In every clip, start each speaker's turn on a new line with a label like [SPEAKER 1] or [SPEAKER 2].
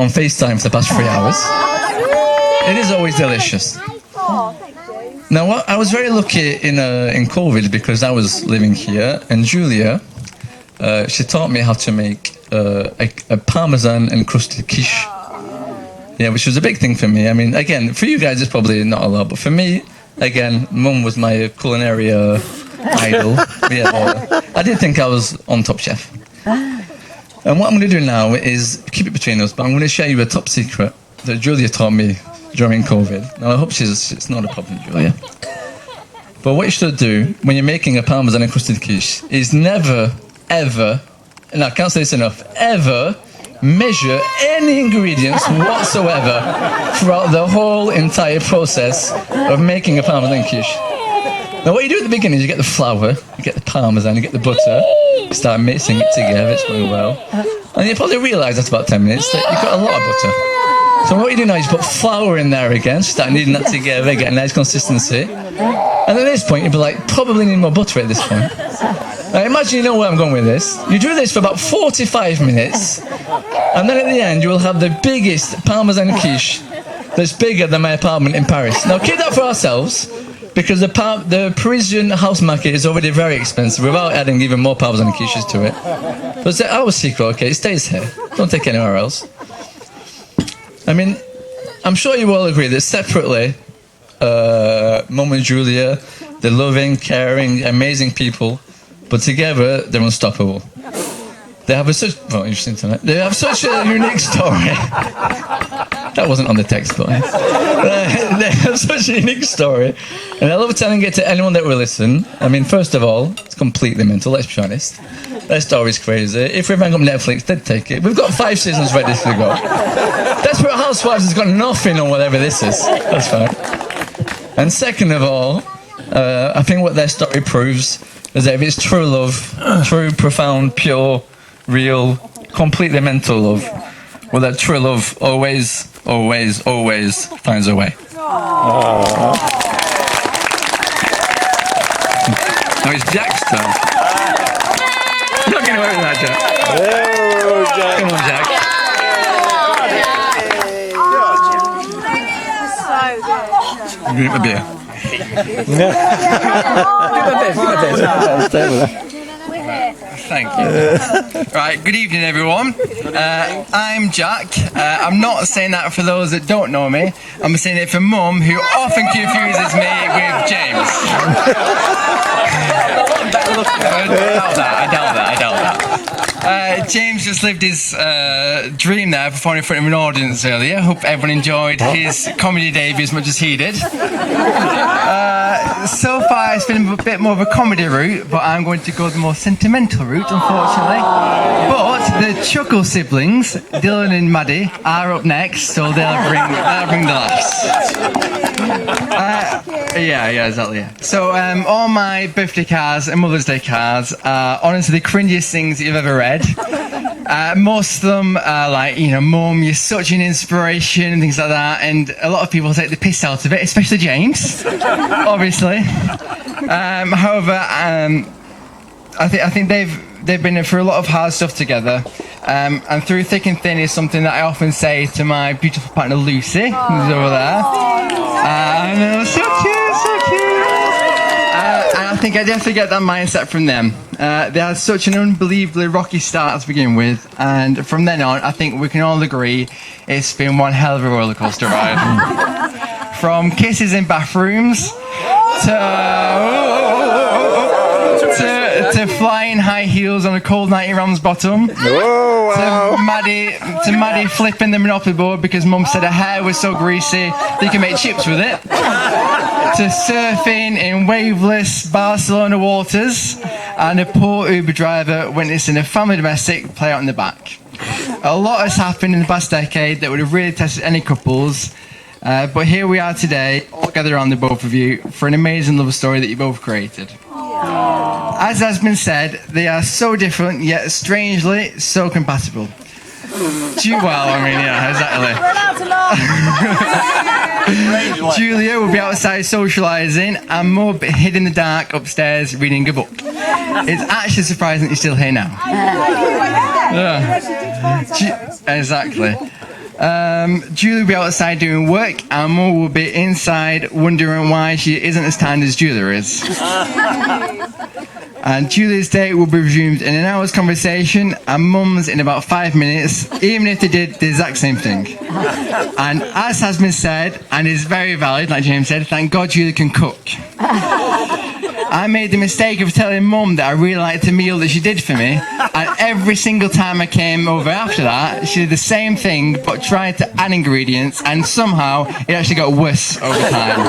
[SPEAKER 1] on FaceTime for the past 3 hours. It is always delicious. Now, I was very lucky in COVID because I was living here, and Julia, she taught me how to make a Parmesan encrusted quiche. Yeah, which was a big thing for me. I mean, again, for you guys, it's probably not a lot, but for me, again, Mum was my culinary idol. Yeah, I did think I was on Top Chef. And what I'm going to do now is keep it between us, but I'm going to share you a top secret that Julia taught me during COVID. Now, I hope it's not a problem, Julia. But what you should do when you're making a Parmesan encrusted quiche is never, ever, and I can't say this enough, ever measure any ingredients whatsoever throughout the whole entire process of making a Parmesan quiche. Now, what you do at the beginning is you get the flour, you get the Parmesan, you get the butter, you start mixing it together, it's going well. And you probably realise after about 10 minutes that you've got a lot of butter. So what you do now is you put flour in there again, start kneading that together, get a nice consistency. And at this point, you'll be like, probably need more butter at this point. Now imagine you know where I'm going with this. You do this for about 45 minutes, and then at the end you will have the biggest Parmesan quiche that's bigger than my apartment in Paris. Now keep that for ourselves, because the Parisian house market is already very expensive without adding even more Parmesan quiches to it. But it's our secret, okay, it stays here. Don't take it anywhere else. I mean, I'm sure you all agree that separately, Mum and Julia, they're loving, caring, amazing people, but together they're unstoppable. They have such a unique story. That wasn't on the text, but they have such a unique story, and I love telling it to anyone that will listen. I mean, first of all, it's completely mental. Let's be honest. Their story's crazy. If we rang up Netflix, they'd take it. We've got 5 seasons ready to go. Desperate Housewives has got nothing on whatever this is. That's fine. And second of all, I think what their story proves is that if it's true love, true, profound, pure, real, completely mental love, well, that true love always finds a way. Now it's Jack's turn. You're not getting away with that, Jack.
[SPEAKER 2] Oh, Jack.
[SPEAKER 1] Come on, Jack. Drink a beer. Thank you. Right, good evening everyone. I'm Jack. I'm not saying that for those that don't know me. I'm saying it for Mum, who often confuses me with James. I doubt that. James just lived his dream there, performing in front of an audience earlier. Hope everyone enjoyed his comedy debut as much as he did. So far it's been a bit more of a comedy route, but I'm going to go the more sentimental route, unfortunately. But the Chuckle siblings, Dylan and Maddie, are up next, so they'll bring the laughs. Yeah, exactly. Yeah. So all my birthday cards and Mother's Day cards are honestly the cringiest things that you've ever read. Most of them are like, Mum, you're such an inspiration and things like that, and a lot of people take the piss out of it, especially James, obviously. However, I think they've been through a lot of hard stuff together, and through thick and thin is something that I often say to my beautiful partner Lucy, who's over there. I know, so cute. And I think I definitely get that mindset from them. They had such an unbelievably rocky start to begin with, and from then on, I think we can all agree it's been one hell of a roller coaster ride. From kisses in bathrooms to flying high heels on a cold night in Ram's bottom.
[SPEAKER 2] Oh, wow.
[SPEAKER 1] To Maddie flipping the Monopoly board because Mum said her hair was so greasy you can make chips with it. To surfing in waveless Barcelona waters, and a poor Uber driver witnessing a family domestic play out in the back. A lot has happened in the past decade that would have really tested any couples, but here we are today, all gathered around the both of you for an amazing love story that you both created. As has been said, they are so different, yet strangely so compatible. Julia will be outside socialising, and Mub hid in the dark upstairs reading a book. It's actually surprising that you're still here now. Yeah. Exactly.
[SPEAKER 3] Julia will be outside doing work, and Mum will be inside wondering why she isn't as tanned as Julia is. And Julia's date will be resumed in an hour's conversation, and Mum's in about 5 minutes, even if they did the exact same thing. And as has been said, and is very valid, like James said, thank God Julia can cook. I made the mistake of telling Mum that I really liked the meal that she did for me, and every single time I came over after that, she did the same thing but tried to add ingredients, and somehow it actually got worse over time.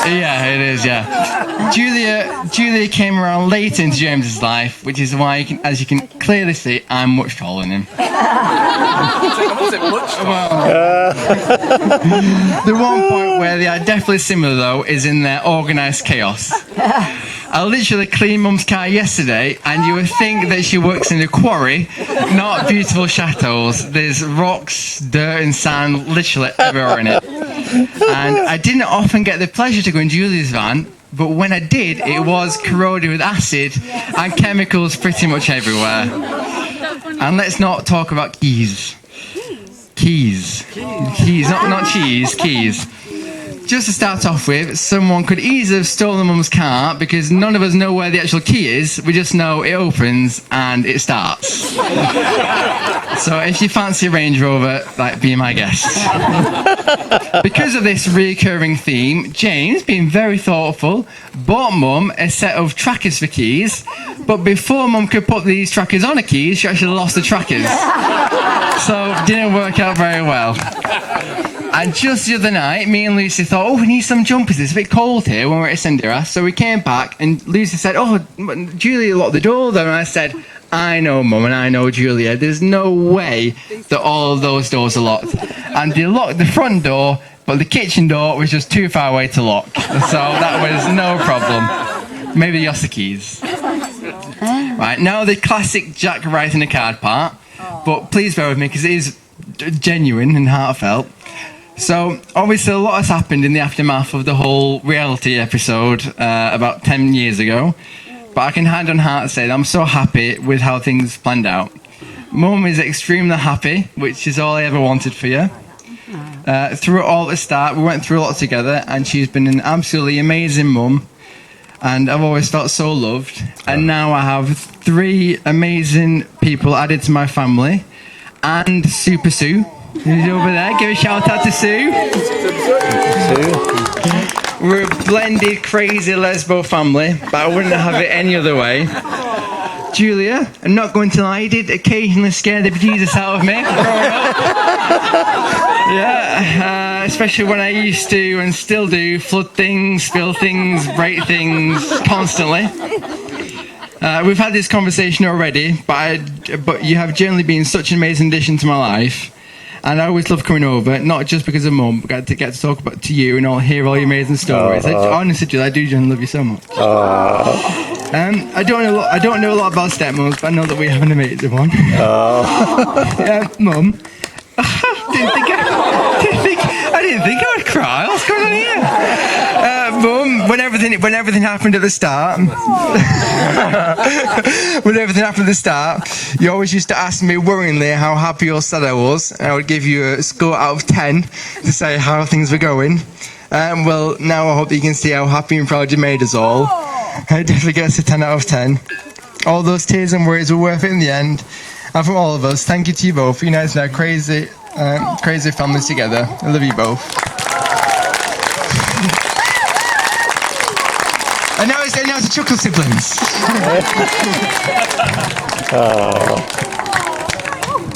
[SPEAKER 3] Yeah, it is, yeah. Julia came around late into James's life, which is why, as you can clearly see, I'm much taller than him. The one point where they are definitely similar, though, is in their organised chaos. I literally cleaned Mum's car yesterday, and you would think that she works in a quarry, not beautiful chateaus. There's rocks, dirt and sand literally everywhere in it. And I didn't often get the pleasure to go in Julia's van, but when I did, it was corroded with acid and chemicals pretty much everywhere. And let's not talk about keys. Keys, not cheese, keys. Just to start off with, someone could easily have stolen Mum's car because none of us know where the actual key is. We just know it opens and it starts. So if you fancy a Range Rover, be my guest. Because of this recurring theme, James, being very thoughtful, bought Mum a set of trackers for keys, but before Mum could put these trackers on her keys, she actually lost the trackers. So it didn't work out very well. And just the other night, me and Lucy thought, we need some jumpers. It's a bit cold here when we're at Cinderella. So we came back and Lucy said, Julia locked the door though. And I said, I know Mum and I know Julia. There's no way that all of those doors are locked. And they locked the front door, but the kitchen door was just too far away to lock. So that was no problem. Maybe you lost the keys. Right, now the classic Jack writing a card part. But please bear with me because it is genuine and heartfelt. So, obviously a lot has happened in the aftermath of the whole reality episode about 10 years ago. But I can hand on heart say that I'm so happy with how things planned out. Mum is extremely happy, which is all I ever wanted for you. Through it all at the start, we went through a lot together, and she's been an absolutely amazing mum. And I've always felt so loved. And now I have 3 amazing people added to my family. And Super Sue, who's over there. Give a shout out to Sue. We're a blended, crazy lesbo family, but I wouldn't have it any other way. Julia, I'm not going to lie, you did occasionally scare the bejesus out of me growing up. Yeah, especially when I used to and still do flood things, spill things, break things constantly. We've had this conversation already, but you have generally been such an amazing addition to my life. And I always love coming over, not just because of Mum, but to get to talk to you and hear all your amazing stories. Honestly, Julie, I do genuinely love you so much. I don't know a lot about stepmoms, but I know that we have an amazing one. Mum, I didn't think I would cry. What's going on here? Mum, when everything happened at the start, you always used to ask me worryingly how happy or sad I was, and I would give you a score out of 10 to say how things were going. Well, now I hope that you can see how happy and proud you made us all. It definitely gets a 10 out of 10. All those tears and worries were worth it in the end. And from all of us, thank you to you both for uniting our crazy families together. I love you both. And now it's the Chuckle Siblings.